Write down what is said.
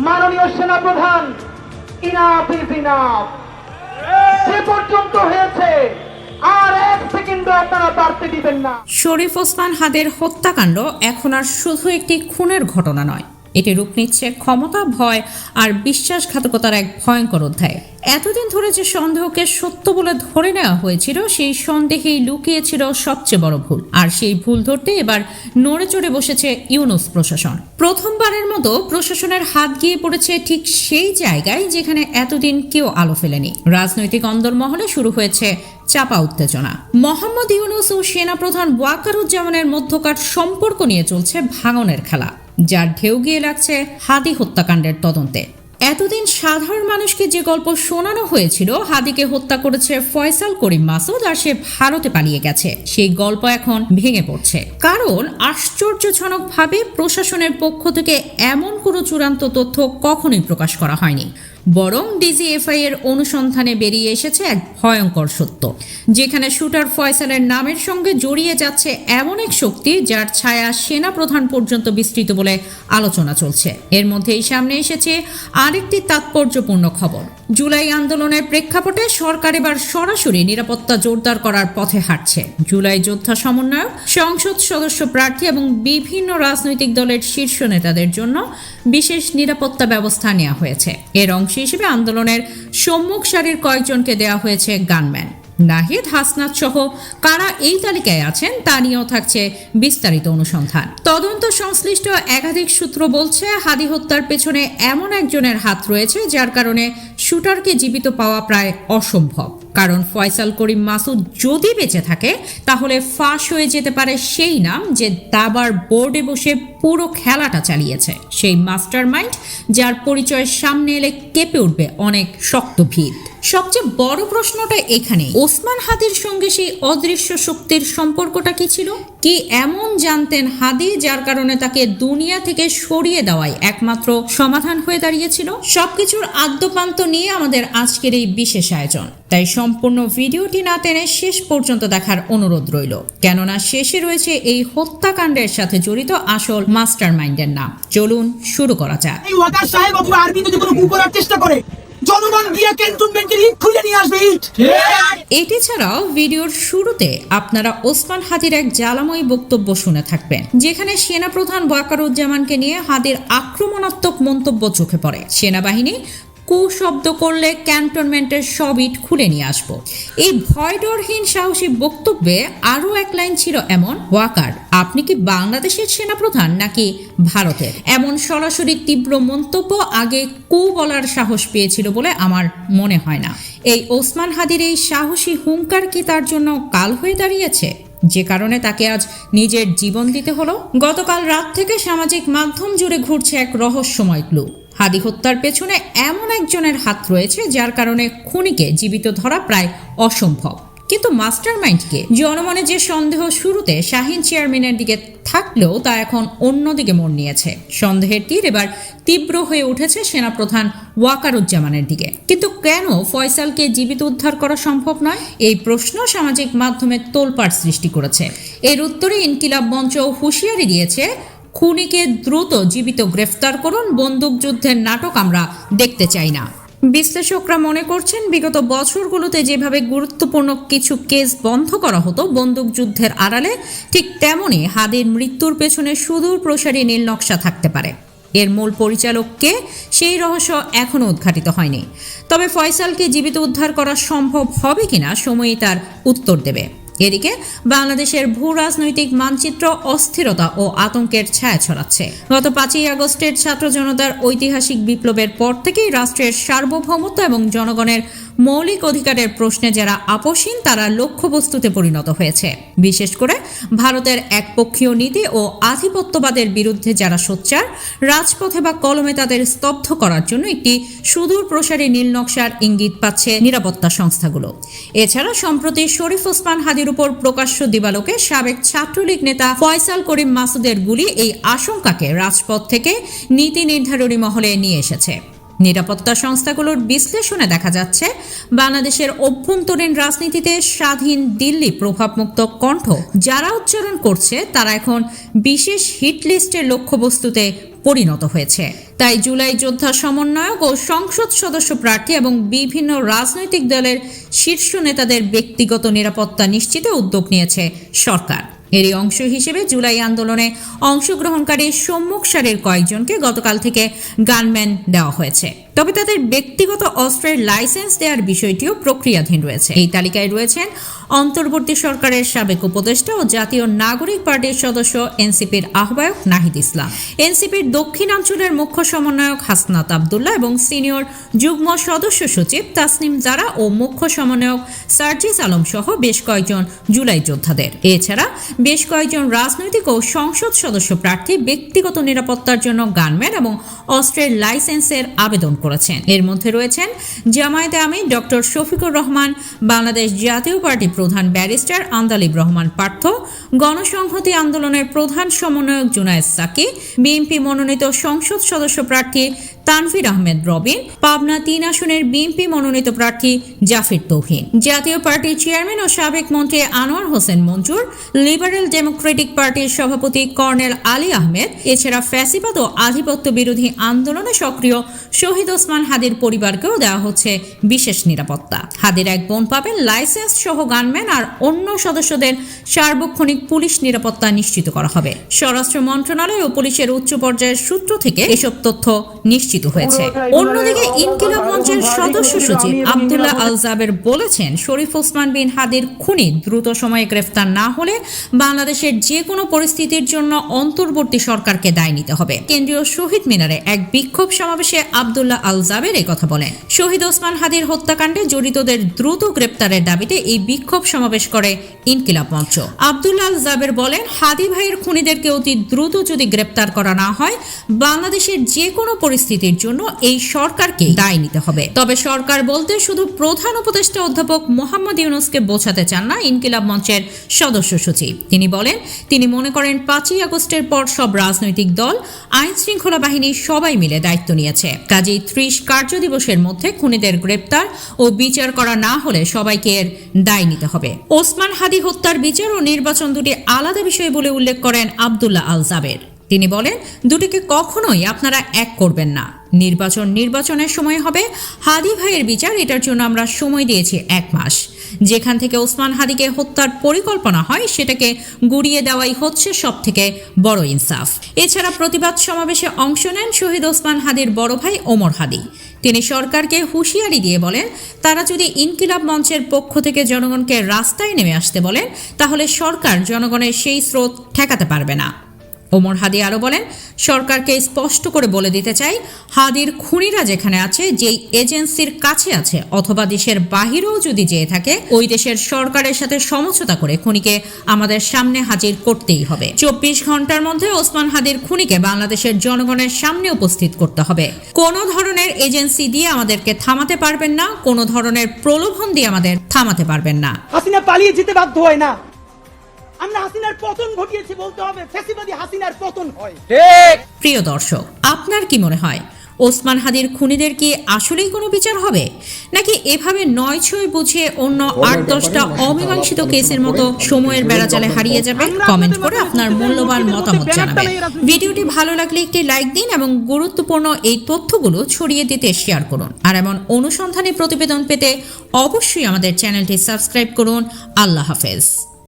মাননীয় সেনাপ্রধান, enough is enough. সে পর্যন্ত হয়েছে, আর এক সেকেন্ডও আপনারা বাড়তে দিবেন না। শরীফ ওসমান হাদির হত্যাকাণ্ড এখন আর শুধু একটি খুনের ঘটনা নয়, এটি রূপ নিচ্ছে ক্ষমতা, ভয় আর বিশ্বাসঘাতকতার এক ভয়ঙ্কর অধ্যায়। এতদিন ধরে যে সন্দেহকে সত্য বলে ধরে নেওয়া হয়েছিল, সেই সন্দেহেই লুকিয়েছিল সবচেয়ে বড় ভুল। আর সেই ভুল ধরতে এবার নড়ে চড়ে বসেছে ইউনূস প্রশাসন। প্রথমবারের মতো প্রশাসনের হাত গিয়ে পড়েছে ঠিক সেই জায়গায় যেখানে এতদিন কেউ আলো ফেলেনি। রাজনৈতিক অন্দরমহলে শুরু হয়েছে চাপা উত্তেজনা। মোহাম্মদ ইউনূস ও সেনাপ্রধান ওয়াকারুজ্জামানের মধ্যকার সম্পর্ক নিয়ে চলছে ভাঙনের খেলা, যার ঢেউ গিয়ে লাগছে হাদি হত্যাকাণ্ডের তদন্তে। এতদিন সাধারণ মানুষকে যে গল্প শোনানো হয়েছিল, হাদিকে হত্যা করেছে ফয়সাল করিম মাসুদ আর সে ভারতে পালিয়ে গেছে, সেই গল্প এখন ভেঙে পড়ছে। কারণ আশ্চর্যজনকভাবে প্রশাসনের পক্ষ থেকে এমন কোনো চূড়ান্ত তথ্য কখনোই প্রকাশ করা হয়নি, বরং ডিজিএফআই এর অনুসন্ধানে বেরিয়ে এসেছে এক ভয়ঙ্কর সত্য, যেখানে শুটার ফয়সালের নামের সঙ্গে জড়িয়ে যাচ্ছে এমন এক শক্তি যার ছায়া সেনাপ্রধান পর্যন্ত বিস্তৃত বলে আলোচনা চলছে। এর মধ্যেই সামনে এসেছে আরেকটি তাৎপর্যপূর্ণ খবর। জুলাই আন্দোলনের প্রেক্ষাপটে সরকার এবার সরাসরি নিরাপত্তা জোরদার করার পথে হাঁটছে। জুলাই যোদ্ধা সমন্বয়ক, সংসদ সদস্য প্রার্থী এবং বিভিন্ন রাজনৈতিক দলের শীর্ষ নেতাদের জন্য বিশেষ নিরাপত্তা ব্যবস্থা নেওয়া হয়েছে। এর অংশ হিসেবে আন্দোলনের সম্মুখ সারির কয়েকজনকে দেওয়া হয়েছে গানম্যান। নাহিদ, হাসনাত সহ কারা এই তালিকায় আছেন তা নিয়েও থাকছে বিস্তারিত অনুসন্ধান। তদন্ত সংশ্লিষ্ট একাধিক সূত্র বলছে, হাদি হত্যার পেছনে এমন একজনের হাত রয়েছে যার কারণে শুটারকে জীবিত পাওয়া প্রায় অসম্ভব। কারণ ফয়সাল করিম মাসুদ যদি বেঁচে থাকে, তাহলে ফাঁস হয়ে যেতে পারে সেই নাম যে দাবার বোর্ডে বসে পুরো খেলাটা চালিয়েছে, সেই মাস্টার মাইন্ড যার পরিচয় সামনে এলে কেঁপে উঠবে অনেক শক্ত ভিত। সবচেয়ে বড় প্রশ্নটা এখানে, ওসমান হাদির সঙ্গে সেই অদৃশ্য শক্তির সম্পর্কটা কি ছিল? কি এমন জানতেন হাদি যার কারণে তাকে দুনিয়া থেকে সরিয়ে দেওয়াই একমাত্র সমাধান হয়ে দাঁড়িয়েছিল? সবকিছুর আদ্যপান্ত নিয়ে আমাদের আজকের এই বিশেষ আয়োজন, তাই সম্পূর্ণ ভিডিওটি না টেনে শেষ পর্যন্ত দেখার অনুরোধ রইল, কেননা শেষে রয়েছে এই হত্যাকাণ্ডের সাথে জড়িত আসল মাস্টার মাইন্ডের নাম। চলুন শুরু করা যাক। এই ওয়াকার সাহেব অথবা আর্মি যদি কোনো কু করার চেষ্টা করে, জনগণ গিয়ে ক্যান্টনমেন্টের ইট খুলে নিয়ে আসবে। এটি ছাড়াও ভিডিওর শুরুতে আপনারা ওসমান হাদির এক জ্বালাময়ী বক্তব্য শুনে থাকবেন, যেখানে সেনাপ্রধান ওয়াকারুজ্জামানকে নিয়ে হাদির আক্রমণাত্মক মন্তব্য চোখে পড়ে। সেনাবাহিনী কুশব্দ করলে ক্যান্টনমেন্টের সব ইট খুলে নিয়ে আসবো। এই ভয়ডরহীন সাহসী বক্তব্যে আরো এক লাইন ছিল এমন, ওয়াকার আপনি কি বাংলাদেশের সেনাপ্রধান নাকি ভারতের? এমন সরাসরি তীব্র মন্তব্য আগে কু বলার সাহস পেয়েছিল বলে আমার মনে হয় না। এই ওসমান হাদির এই সাহসী হুঙ্কার কি তার জন্য কাল হয়ে দাঁড়িয়েছে, যে কারণে তাকে আজ নিজের জীবন দিতে হলো? গতকাল রাত থেকে সামাজিক মাধ্যম জুড়ে ঘুরছে এক রহস্যময় ক্লু। হাদি হত্যার পেছনে এমন একজনের হাত রয়েছে যার কারণে খুনিকে জীবিত ধরা প্রায় অসম্ভব। কিন্তু মাস্টার মাইন্ডকে? জনমনে যে সন্দেহ শুরুতে শাহিন চেয়ারম্যানের দিকে থাকলেও তা এখন অন্যদিকে মোড় নিয়েছে। সন্দেহের তীর এবার তীব্র হয়ে উঠেছে সেনাপ্রধান ওয়াকারুজ্জামানের দিকে। কিন্তু কেন ফয়সালকে জীবিত উদ্ধার করা সম্ভব নয়? এই প্রশ্ন সামাজিক মাধ্যমে তোলপাড় সৃষ্টি করেছে। এর উত্তরে ইনকিলাব মঞ্চ হুঁশিয়ারি দিয়েছে, খুনিকে দ্রুত জীবিত গ্রেফতার করুন, বন্দুকযুদ্ধের নাটক আমরা দেখতে চাই না। বিশ্লেষকরা মনে করছেন, বিগত বছরগুলোতে যেভাবে গুরুত্বপূর্ণ কিছু কেস বন্ধ করা হতো বন্দুকযুদ্ধের আড়ালে, ঠিক তেমনই হাদির মৃত্যুর পেছনে সুদূর প্রসারী নীল নকশা থাকতে পারে। এর মূল পরিচালককে, সেই রহস্য এখনও উদ্ঘাটিত হয়নি। তবে ফয়সালকে জীবিত উদ্ধার করা সম্ভব হবে কিনা সময়ই তার উত্তর দেবে। এদিকে বাংলাদেশের ভূ রাজনৈতিক মানচিত্র অস্থিরতা ও আতঙ্কের ছায়া ছড়াচ্ছে। গত 5ই আগস্টের ছাত্র জনতার ঐতিহাসিক বিপ্লবের পর থেকেই রাষ্ট্রের সার্বভৌমত্ব এবং জনগণের মৌলিক অধিকারের প্রশ্নে যারা আপোষহীন তারা লক্ষ্যবস্তুতে পরিণত হয়েছে। বিশেষ করে ভারতের একপক্ষীয় নীতি ও আধিপত্যবাদের বিরুদ্ধে যারা সোচ্চার, রাজপথে বা কলমে তাদের স্তব্ধ করার জন্য একটি সুদূর প্রসারী নীল নকশার ইঙ্গিত পাচ্ছে নিরাপত্তা সংস্থাগুলো। এছাড়া সম্প্রতি শরীফ ওসমান হাদির উপর প্রকাশ্য দিবালোকে সাবেক ছাত্রলীগ নেতা ফয়সাল করিম মাসুদের গুলি এই আশঙ্কাকে রাজপথ থেকে নীতি নির্ধারণী মহলে নিয়ে এসেছে। নিরাপত্তা সংস্থাগুলোর বিশ্লেষণে দেখা যাচ্ছে বাংলাদেশের অভ্যন্তরীণ রাজনীতিতে স্বাধীন দিল্লি প্রভাবমুক্ত কণ্ঠ যারা উচ্চারণ করছে তারা এখন বিশেষ হিট লিস্টের লক্ষ্যবস্তুতে পরিণত হয়েছে। তাই জুলাই যোদ্ধা সমন্বয়ক ও সংসদ সদস্য প্রার্থী এবং বিভিন্ন রাজনৈতিক দলের শীর্ষ নেতাদের ব্যক্তিগত নিরাপত্তা নিশ্চিতে উদ্যোগ নিয়েছে সরকার। এরই অংশ হিসেবে জুলাই আন্দোলনে অংশগ্রহণকারী সম্মুখ সারির কয়েকজনকে গতকাল থেকে গানম্যান দেওয়া হয়েছে। তবে তাদের ব্যক্তিগত অস্ত্রের লাইসেন্স দেওয়ার বিষয়টিও প্রক্রিয়াধীন রয়েছে। এই তালিকায় রয়েছেন অন্তর্বর্তী সরকারের সাবেক উপদেষ্টা ও জাতীয় নাগরিক পার্টির সদস্য এনসিপির আহ্বায়ক নাহিদ ইসলাম, এনসিপির দক্ষিণাঞ্চলের মুখ্য সমন্বয়ক হাসনাত আব্দুল্লাহ এবং সিনিয়র যুগ্ম সদস্য সচিব তাসনিম জারা ও মুখ্য সমন্বয়ক সার্জিস আলম সহ বেশ কয়েকজন জুলাই যোদ্ধাদের। এছাড়া বেশ কয়েকজন রাজনৈতিক ও সংসদ সদস্য প্রার্থী ব্যক্তিগত নিরাপত্তার জন্য গানম্যান এবং অস্ত্রের লাইসেন্সের আবেদন করেছেন। এর মধ্যে রয়েছেন জামায়াতে আমির ডক্টর শফিকুর রহমান, বাংলাদেশ জাতীয় পার্টি প্রধান ব্যারিস্টার আন্দালিব রহমান পার্থ, গণসংহতি আন্দোলনের প্রধান সমন্বয়ক জুনায়েদ সাকি, বিএনপি মনোনীত সংসদ সদস্য প্রার্থী তানভীর আহমেদ রবিন, পাবনা ৩ আসনের বিএনপি মনোনীত প্রার্থী জাফির তৌহিন, জাতীয় পার্টির চেয়ারম্যান ও সাবেক মন্ত্রী আনোয়ার হোসেন মঞ্জুর, লিবারেল ডেমোক্রেটিক পার্টির সভাপতি কর্নেল আলী আহমেদ। এছাড়া ফ্যাসিবাদ ও আধিপত্য বিরোধী আন্দোলনে সক্রিয় শহীদ ওসমান হাদির পরিবারকেও দেওয়া হচ্ছে বিশেষ নিরাপত্তা। হাদির এক বোন পাবেন লাইসেন্স সহ গানম্যান, আর অন্য সদস্যদের সার্বক্ষণিক পুলিশ নিরাপত্তা নিশ্চিত করা হবে। স্বরাষ্ট্র মন্ত্রণালয় ও পুলিশের উচ্চ পর্যায়ের সূত্র থেকে এসব তথ্য নিশ্চিত হয়েছে। অন্যদিকে ইনকিলাব মঞ্চের সদস্য সচিব আব্দুল্লাহ আল জাবের বলেছেন, শরীফ ওসমান বিন হাদির খুনি দ্রুত সময়ে গ্রেফতার না হলে বাংলাদেশের যে কোনো পরিস্থিতির জন্য অন্তর্বর্তী সরকারকে দায় নিতে হবে। কেন্দ্রীয় শহীদ মিনারে এক বিক্ষোভ সমাবেশে আব্দুল্লাহ আল জাবের এই কথা বলেন। শহীদ ওসমান হাদির হত্যাকাণ্ডে জড়িতদের দ্রুত গ্রেপ্তারের দাবিতে এই বিক্ষোভ সমাবেশ করে ইনকিলাব মঞ্চ। আব্দুল্লাহ আল জাবের বলেন, হাদি ভাইয়ের খুনিদেরকে অতি দ্রুত যদি গ্রেপ্তার করা না হয় বাংলাদেশের যে কোনো পরিস্থিতির জন্য এই সরকারকে দায় নিতে হবে। তবে সরকার বলতে শুধু প্রধান উপদেষ্টা অধ্যাপক মোহাম্মদ ইউনূসকে বোঝাতে চান না ইনকিলাব মঞ্চের সদস্য সচিব। তিনি বলেন, তিনি মনে করেন ৫ই আগস্টের পর সব রাজনৈতিক দল, আইন শৃঙ্খলা বাহিনী সবাই মিলে দায়িত্ব নিয়েছে। কাজেই ৩০ কার্য দিবসের মধ্যে খুনিদের গ্রেপ্তার ও বিচার করা না হলে সবাইকে এর দায় নিতে হবে। ওসমান হাদি হত্যার বিচার ও নির্বাচন দুটি আলাদা বিষয় বলে উল্লেখ করেন আব্দুল্লাহ আল জাবের। তিনি বলেন, দুটিকে কখনোই আপনারা এক করবেন না। নির্বাচনের সময় হবে। হাদি ভাইয়ের বিচার, এটার জন্য আমরা সময় দিয়েছি ১ মাস। যেখান থেকে ওসমান হাদিকে হত্যার পরিকল্পনা হয় সেটাকে গুড়িয়ে দেওয়াই হচ্ছে সব থেকে বড় ইনসাফ। এছাড়া প্রতিবাদ সমাবেশে অংশ নেন শহীদ ওসমান হাদির বড় ভাই ওমর হাদি। তিনি সরকারকে হুঁশিয়ারি দিয়ে বলেন, তারা যদি ইনকিলাব মঞ্চের পক্ষ থেকে জনগণকে রাস্তায় নেমে আসতে বলেন তাহলে সরকার জনগণের সেই স্রোত ঠেকাতে পারবে না। ওমর হাদি আরো বলেন, সরকারকে স্পষ্ট করে বলে দিতে চাই, হাদির খুনিরা যেখানে আছে, যেই এজেন্সির কাছে আছে অথবা দেশের বাহিরেও যদি যেয়ে থাকে, ওই দেশের সরকারের সাথে সমঝোতা করে খুনিকে আমাদের সামনে হাজির করতেই হবে। ২৪ ঘন্টার মধ্যে ওসমান হাদির খুনিকে বাংলাদেশের জনগণের সামনে উপস্থিত করতে হবে। কোনো ধরনের এজেন্সি দিয়ে আমাদেরকে থামাতে পারবেন না, কোনো ধরনের প্রলোভন দিয়ে আমাদের থামাতে পারবেন না। হাসিনা পালিয়ে যেতে বাধ্য হয় না, আমরা হাসিনার পতন ঘটিয়েছি বলতে হবে। ফ্যাসিবাদী হাসিনার পতন হয়। প্রিয় দর্শক, আপনার কি মনে হয় ওসমান হাদির খুনিদের কি আসলেই কোনো বিচার হবে, নাকি এভাবে ৯-৬ বুঝে অন্য ৮-১০টা অমীমাংসিত কেসের মতো সময়ের বেড়াজালে হারিয়ে যাবে? কমেন্ট করে আপনার মূল্যবান মতামত জানাবেন। ভিডিওটি ভালো লাগলে একটি লাইক দিন এবং গুরুত্বপূর্ণ এই তথ্যগুলো ছড়িয়ে দিতে শেয়ার করুন। আর এমন অনুসন্ধানী প্রতিবেদন পেতে অবশ্যই আমাদের চ্যানেলটি সাবস্ক্রাইব করুন। আল্লাহ হাফেজ।